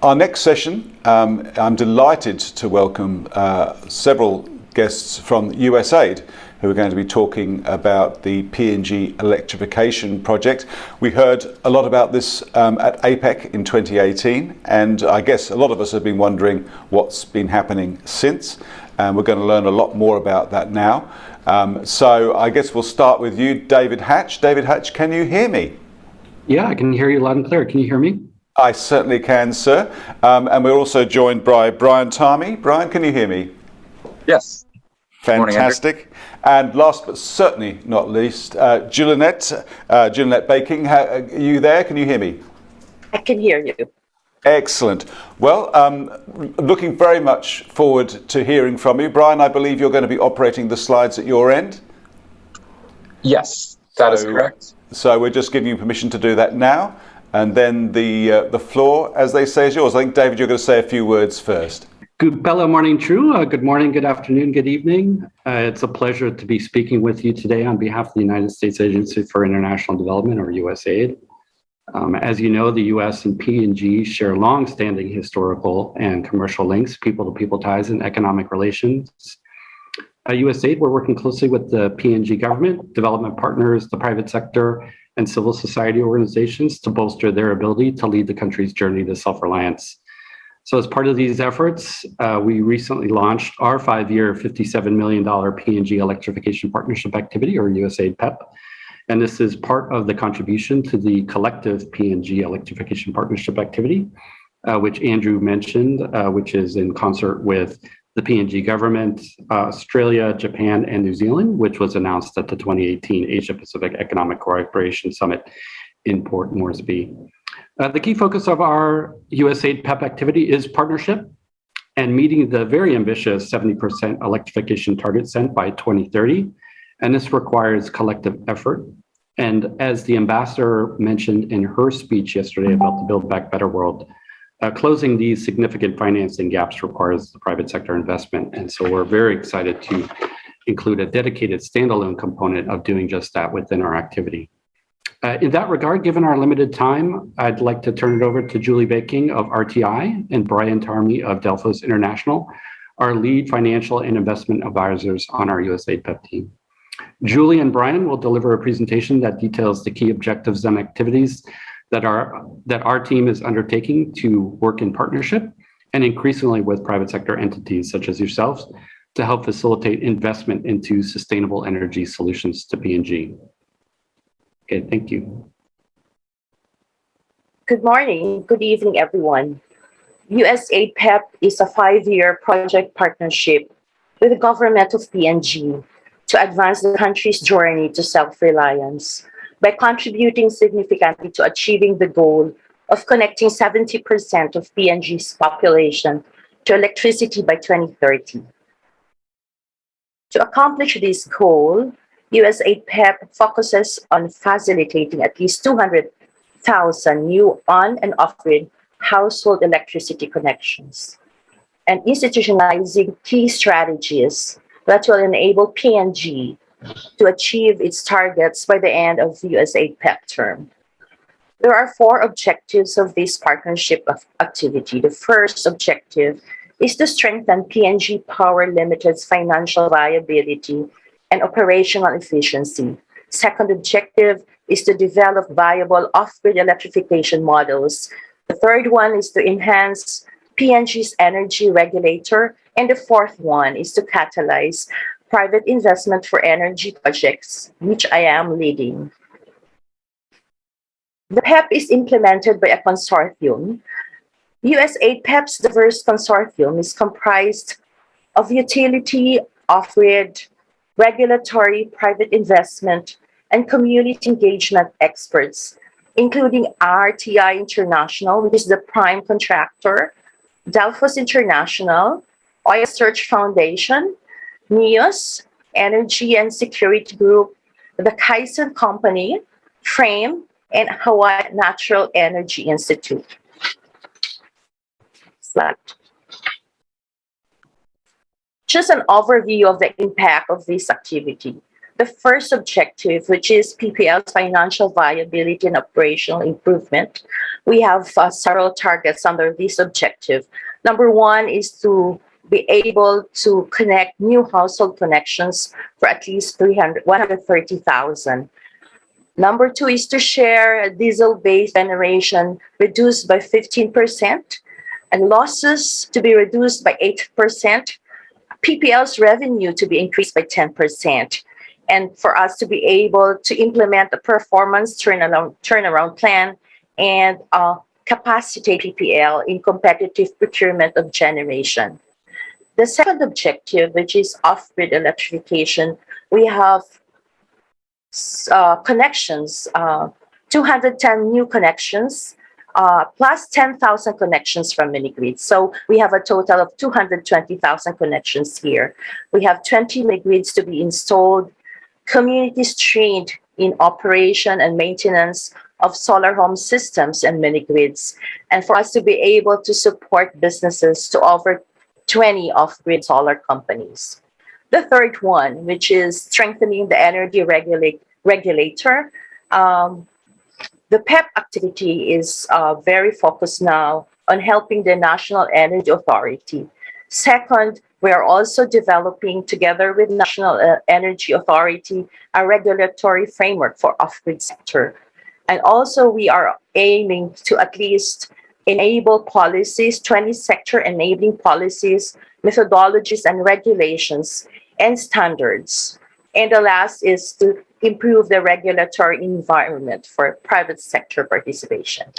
Our next session, I'm delighted to welcome several guests from USAID who are going to be talking about the PNG Electrification Project. We heard a lot about this at APEC in 2018, and I guess a lot of us have been wondering what's been happening since, and we're going to learn a lot more about that now. So I guess we'll start with you, David Hatch. David Hatch, can you hear me? Yeah, I can hear you loud and clear. Can you hear me? I certainly can, sir. And we're also joined by Brian Tarmey. Brian, can you hear me? Yes. Fantastic. And last but certainly not least, Julinette, Julinette Bayking. Are you there? Can you hear me? I can hear you. Excellent. Well, looking very much forward to hearing from you. Brian, I believe you're going to be operating the slides at your end? Yes, that is correct. So we're just giving you permission to do that now. And then the floor, as they say, is yours. I think, David, you're going to say a few words first. Good fellow morning, true. Good morning, good afternoon, good evening. It's a pleasure to be speaking with you today on behalf of the United States Agency for International Development, or USAID. As you know, the US and PNG share long-standing historical and commercial links, people-to-people ties, and economic relations. At USAID, we're working closely with the PNG government, development partners, the private sector, and civil society organizations to bolster their ability to lead the country's journey to self-reliance. So as part of these efforts, we recently launched our 5-year, $57 million PNG Electrification Partnership activity, or USAID PEP. And this is part of the contribution to the collective PNG Electrification Partnership activity, which Andrew mentioned, which is in concert with the PNG government, Australia, Japan, and New Zealand, which was announced at the 2018 Asia-Pacific Economic Cooperation Summit in Port Moresby. The key focus of our USAID PEP activity is partnership and meeting the very ambitious 70% electrification target set by 2030. And this requires collective effort. And as the ambassador mentioned in her speech yesterday about the Build Back Better world, closing these significant financing gaps requires the private sector investment. And so we're very excited to include a dedicated standalone component of doing just that within our activity. In that regard, given our limited time, I'd like to turn it over to Julie Bayking of RTI and Brian Tarmey of Delphos International, our lead financial and investment advisors on our USAID PEP team. Julie and Brian will deliver a presentation that details the key objectives and activities that our team is undertaking to work in partnership and increasingly with private sector entities such as yourselves to help facilitate investment into sustainable energy solutions to PNG. Okay, thank you. Good morning, good evening, everyone. USAID PEP is a 5-year project partnership with the government of PNG to advance the country's journey to self-reliance by contributing significantly to achieving the goal of connecting 70% of PNG's population to electricity by 2030. To accomplish this goal, USAID PEP focuses on facilitating at least 200,000 new on- and off-grid household electricity connections and institutionalizing key strategies that will enable PNG to achieve its targets by the end of the USAID PEP term. There are 4 objectives of this partnership activity. The first objective is to strengthen PNG Power Limited's financial viability and operational efficiency. Second objective is to develop viable off-grid electrification models. The third one is to enhance PNG's energy regulator. And the fourth one is to catalyze private investment for energy projects, which I am leading. The PEP is implemented by a consortium. USAID PEP's diverse consortium is comprised of utility, off-grid, regulatory, private investment, and community engagement experts, including RTI International, which is the prime contractor, Delphos International, Oil Search Foundation, NEOS, Energy and Security Group, the Kaisen Company, FRAME, and Hawaii Natural Energy Institute. Slide. Just an overview of the impact of this activity. the first objective, which is PPL's financial viability and operational improvement. We have several targets under this objective. Number one is to be able to connect new household connections for at least 130,000. Number two is to share diesel-based generation reduced by 15% and losses to be reduced by 8%, PPL's revenue to be increased by 10%, and for us to be able to implement a performance turnaround plan and capacitate PPL in competitive procurement of generation. The second objective, which is off-grid electrification, we have connections, 210 new connections, plus 10,000 connections from mini-grids. So we have a total of 220,000 connections here. We have 20 mini-grids to be installed, communities trained in operation and maintenance of solar home systems and mini-grids, and for us to be able to support businesses to over 20 off-grid solar companies. The third one, which is strengthening the energy regulator. The PEP activity is very focused now on helping the National Energy Authority. Second, we are also developing together with National Energy Authority a regulatory framework for off-grid sector. And also we are aiming to at least enable policies, 20 sector enabling policies, methodologies and regulations and standards. And the last is to improve the regulatory environment for private sector participation.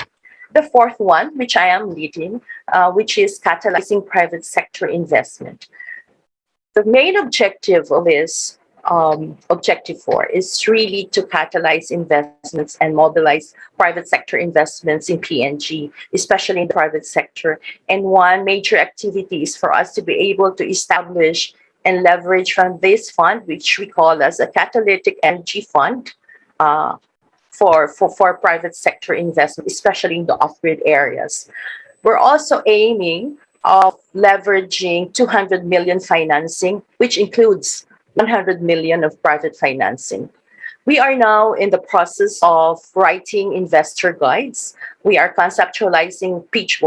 The fourth one, which I am leading, which is catalyzing private sector investment. The main objective of this objective 4 is really to catalyze investments and mobilize private sector investments in PNG, especially in the private sector. And one major activity is for us to be able to establish and leverage from this fund, which we call as a catalytic energy fund, for private sector investment, especially in the off-grid areas. We're also aiming of leveraging 200 million financing, which includes 100 million of private financing. We are now in the process of writing investor guides. We are conceptualizing pitch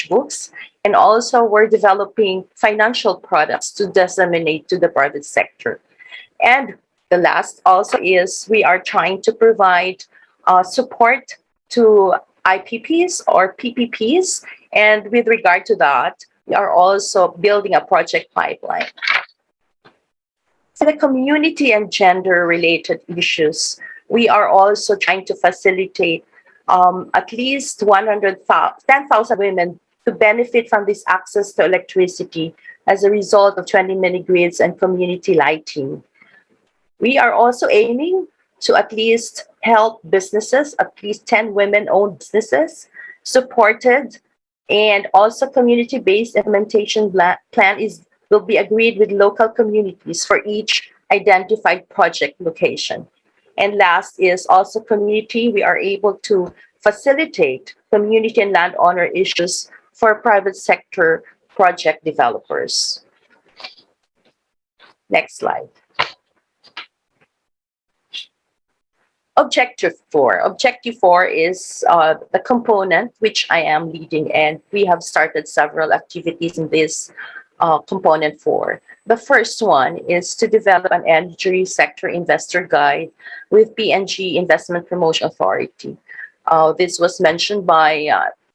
books, and also we're developing financial products to disseminate to the private sector. And the last also is we are trying to provide support to IPPs or PPPs. And with regard to that, we are also building a project pipeline. For the community and gender-related issues, we are also trying to facilitate at least 10,000 women to benefit from this access to electricity as a result of 20 mini-grids and community lighting. We are also aiming to at least help businesses, at least 10 women-owned businesses supported, and also community-based implementation plan will be agreed with local communities for each identified project location. And last is also community. We are able to facilitate community and landowner issues for private sector project developers. Next slide. Objective 4. Objective 4 is the component which I am leading, and we have started several activities in this component 4. The first one is to develop an energy sector investor guide with PNG Investment Promotion Authority. This was mentioned by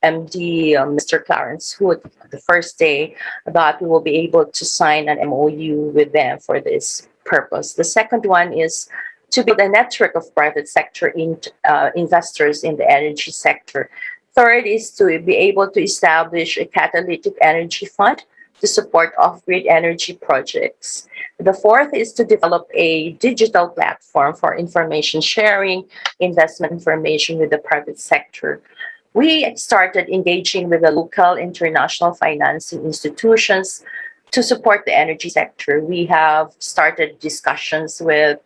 MD Mr. Clarence Hood the first day that we will be able to sign an MOU with them for this purpose. The second one is to build a network of private sector investors in the energy sector. Third is to be able to establish a catalytic energy fund to support off-grid energy projects. The fourth is to develop a digital platform for information sharing, investment information with the private sector. We started engaging with the local international financing institutions to support the energy sector. We have started discussions with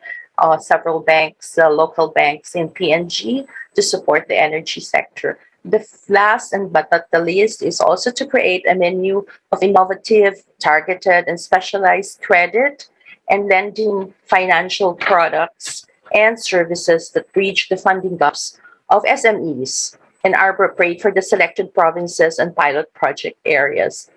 several banks, local banks in PNG to support the energy sector. The last and but not the least is also to create a menu of innovative, targeted, and specialized credit and lending financial products and services that bridge the funding gaps of SMEs and are appropriate for the selected provinces and pilot project areas.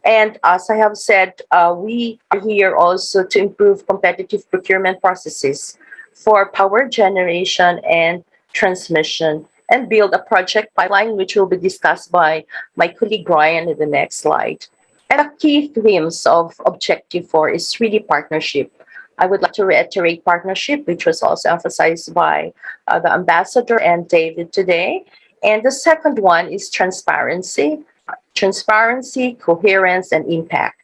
And as I have said, we are here also to improve competitive procurement processes for power generation and transmission and build a project pipeline, which will be discussed by my colleague Ryan in the next slide. And the key themes of Objective 4 is really partnership. I would like to reiterate partnership, which was also emphasized by the ambassador and David today. And the second one is transparency, coherence, and impact.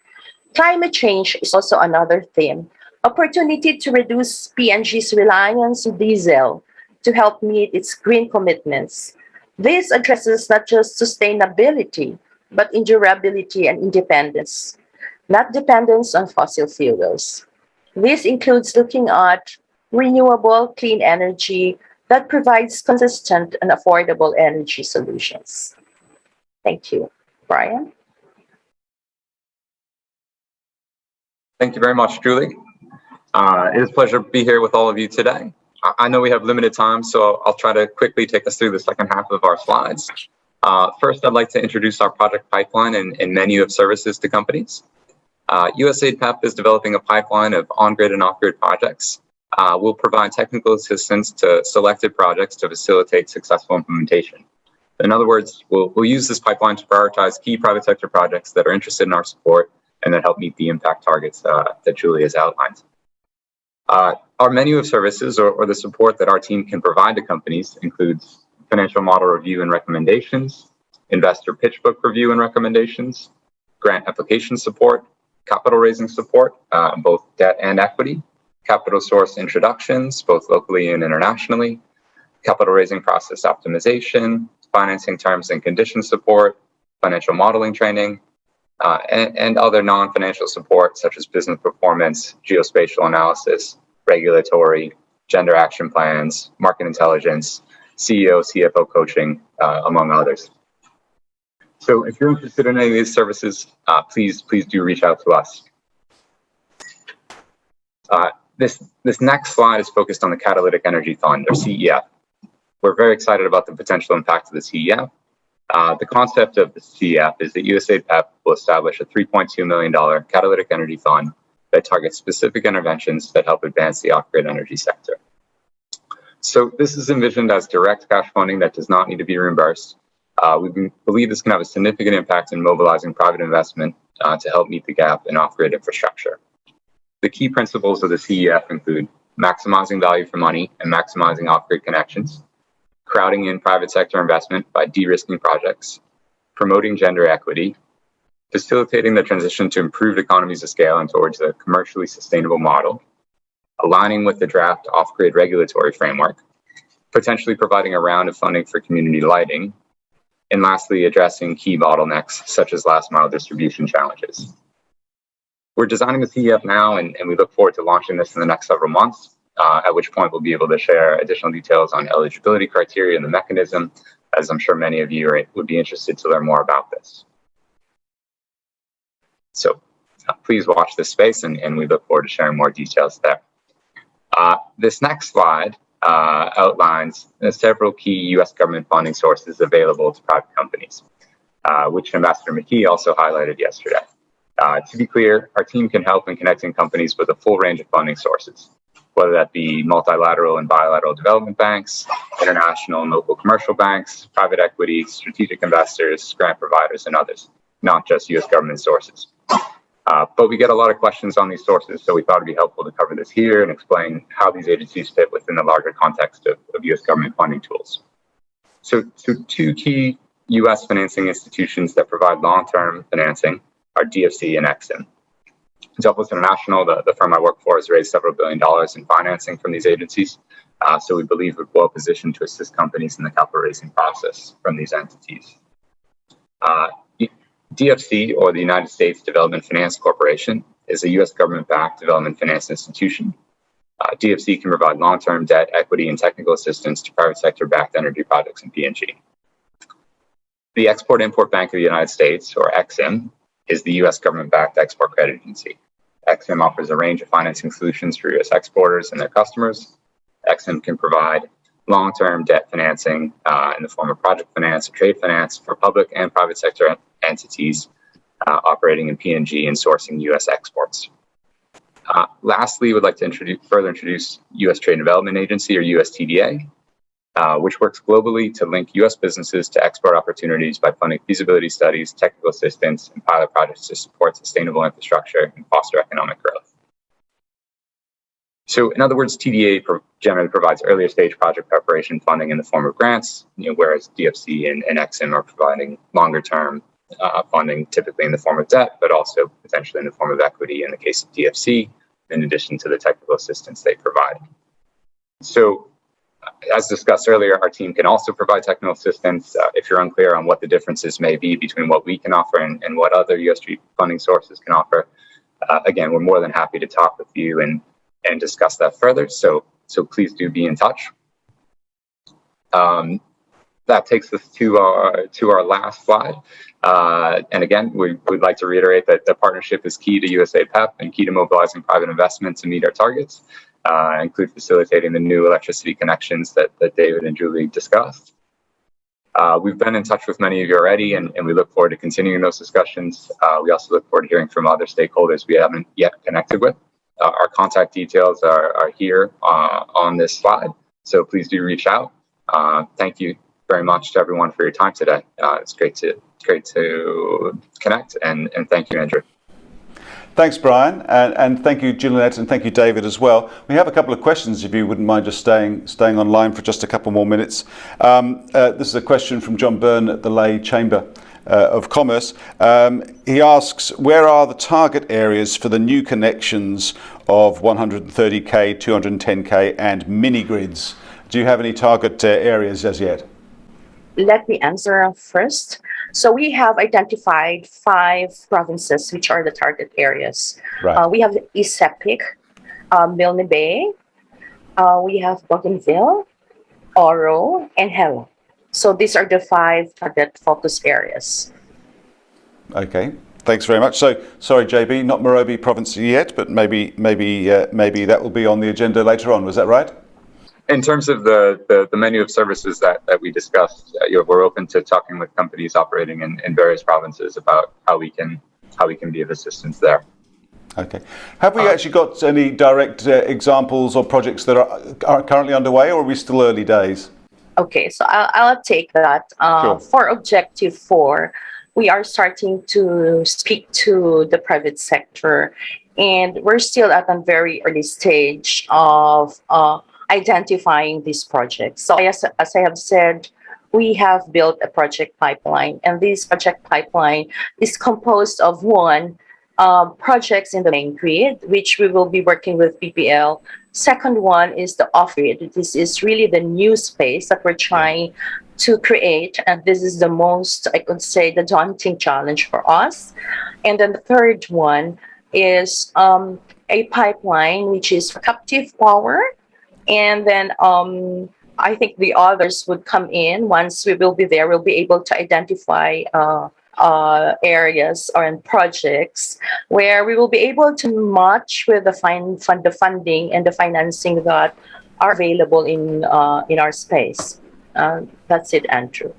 Climate change is also another theme. Opportunity to reduce PNG's reliance on diesel to help meet its green commitments. This addresses not just sustainability, but endurability and independence, not dependence on fossil fuels. This includes looking at renewable, clean energy that provides consistent and affordable energy solutions. Thank you. Brian? Thank you very much, Julie. It is a pleasure to be here with all of you today. I know we have limited time, so I'll try to quickly take us through the second half of our slides. First, I'd like to introduce our project pipeline and menu of services to companies. USAID PEP is developing a pipeline of on-grid and off-grid projects. We'll provide technical assistance to selected projects to facilitate successful implementation. In other words, we'll use this pipeline to prioritize key private sector projects that are interested in our support and that help meet the impact targets that Julie has outlined. Our menu of services or the support that our team can provide to companies includes financial model review and recommendations, investor pitch book review and recommendations, grant application support, capital raising support, both debt and equity, capital source introductions, both locally and internationally, capital raising process optimization, financing terms and conditions support, financial modeling training, and other non-financial support such as business performance, geospatial analysis, regulatory, gender action plans, market intelligence, CEO, CFO coaching, among others. So if you're interested in any of these services, please do reach out to us. This next slide is focused on the Catalytic Energy Fund, or CEF. We're very excited about the potential impact of the CEF. The concept of the CEF is that USAID PEP will establish a $3.2 million catalytic energy fund that targets specific interventions that help advance the off-grid energy sector. So this is envisioned as direct cash funding that does not need to be reimbursed. We believe this can have a significant impact in mobilizing private investment to help meet the gap in off-grid infrastructure. The key principles of the CEF include maximizing value for money and maximizing off-grid connections, crowding in private sector investment by de-risking projects, promoting gender equity, facilitating the transition to improved economies of scale and towards a commercially sustainable model, aligning with the draft off-grid regulatory framework, potentially providing a round of funding for community lighting, and lastly, addressing key bottlenecks such as last mile distribution challenges. We're designing the CEF now, and we look forward to launching this in the next several months, at which point we'll be able to share additional details on eligibility criteria and the mechanism, as I'm sure many of you would be interested to learn more about this. So please watch this space, and we look forward to sharing more details there. This next slide outlines several key U.S. government funding sources available to private companies, which Ambassador McKee also highlighted yesterday. To be clear, our team can help in connecting companies with a full range of funding sources, whether that be multilateral and bilateral development banks, international and local commercial banks, private equity, strategic investors, grant providers, and others, not just U.S. government sources. But we get a lot of questions on these sources, so we thought it'd be helpful to cover this here and explain how these agencies fit within the larger context of U.S. government funding tools. So two key U.S. financing institutions that provide long-term financing are DFC and EXIM. Douglas International, the firm I work for, has raised several $1 billion in financing from these agencies, so we believe we're well positioned to assist companies in the capital raising process from these entities. DFC, or the United States Development Finance Corporation, is a U.S. government-backed development finance institution. DFC can provide long-term debt, equity, and technical assistance to private sector-backed energy projects in PNG. The Export-Import Bank of the United States, or EXIM, is the U.S. government-backed export credit agency. EXIM offers a range of financing solutions for U.S. exporters and their customers. EXIM can provide long-term debt financing in the form of project finance or trade finance for public and private sector entities operating in PNG and sourcing U.S. exports. Lastly, we'd like to further introduce U.S. Trade and Development Agency, or USTDA, which works globally to link U.S. businesses to export opportunities by funding feasibility studies, technical assistance, and pilot projects to support sustainable infrastructure and foster economic growth. So, in other words, TDA generally provides earlier stage project preparation funding in the form of grants, whereas DFC and EXIM are providing longer term funding, typically in the form of debt, but also potentially in the form of equity in the case of DFC, in addition to the technical assistance they provide. So, as discussed earlier, our team can also provide technical assistance if you're unclear on what the differences may be between what we can offer and what other USG funding sources can offer. Again, we're more than happy to talk with you and discuss that further. So please do be in touch. That takes us to our last slide. And again, we'd like to reiterate that the partnership is key to USAID PEP and key to mobilizing private investment to meet our targets, include facilitating the new electricity connections that David and Julie discussed. We've been in touch with many of you already, and we look forward to continuing those discussions. We also look forward to hearing from other stakeholders we haven't yet connected with. Our contact details are here on this slide, so please do reach out. Thank you very much to everyone for your time today. It's great to connect, and thank you, Andrew. Thanks, Brian, and thank you, Julinette, and thank you, David, as well. We have a couple of questions, if you wouldn't mind just staying online for just a couple more minutes. This is a question from John Byrne at the Lay Chamber of Commerce. He asks, where are the target areas for the new connections of 130k, 210k and mini grids? Do you have any target areas as yet? Let me answer first. So we have identified 5 provinces which are the target areas. Right. We have East Sepik, Milne Bay, we have Bougainville, Oro, and Hela. So these are the 5 target focus areas. Okay, thanks very much. So, sorry, JB, not Morobe province yet, but maybe that will be on the agenda later on. Was that right? In terms of the menu of services that we discussed, we're open to talking with companies operating in various provinces about how we can be of assistance there. Okay. Have we actually got any direct examples or projects that are currently underway, or are we still early days? Okay, so I'll take that. Sure. For Objective 4, we are starting to speak to the private sector, and we're still at a very early stage of identifying these projects. So as I have said, we have built a project pipeline, and this project pipeline is composed of projects in the main grid, which we will be working with PPL. Second one is the off-grid. This is really the new space that we're trying to create, and this is the most, I could say, the daunting challenge for us. And then the third one is a pipeline which is for captive power. And then I think the others would come in once we will be there. We'll be able to identify areas or projects where we will be able to match with the funding and the financing that are available in our space. That's it, Andrew.